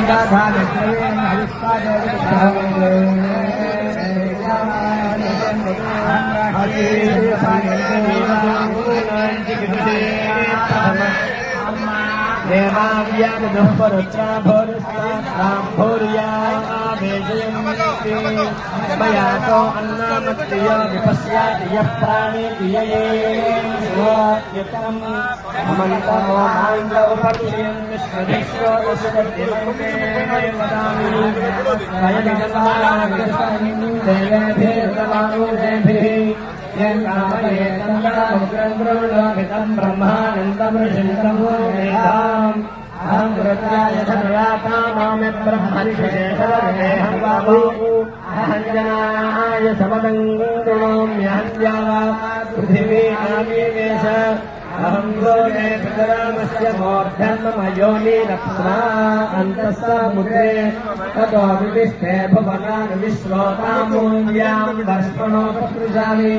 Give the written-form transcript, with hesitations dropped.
ดาธานิเตอริสาเดวิตาเวยาเนตุอาทิสาเนติวังกุนันติกิเตธรรมเนมาวิยาเนปรจาภรสตามภริยาอาเบจยมติมยาโตอันนามัตติยวิปัสสยติยปราณิติยเยโสยตัมมันตโมมันตอุปัฏฐิยมิสริโสสุตติมังเตวดามิกายนิจังาวิสันเตเวเพตวานุเตภิยังกามเยตัมยามุกรังบรมโลกิตัมบรมมานันตมฤชินตัมโมเนตัมอังรุตยายธนยาตามาเมบรหริเชสวะเนหังวาภูหันจนายสมดังตุโลมยันยาวาปฤธิวีอามิเมสะอังโกเนปตรามัสยโมทันมมโยนิรัปสนาอันตัสสะมุเตตโตวิวิสเตภวนาวิสโรตามุญญามวัสปโนปตรุจามิ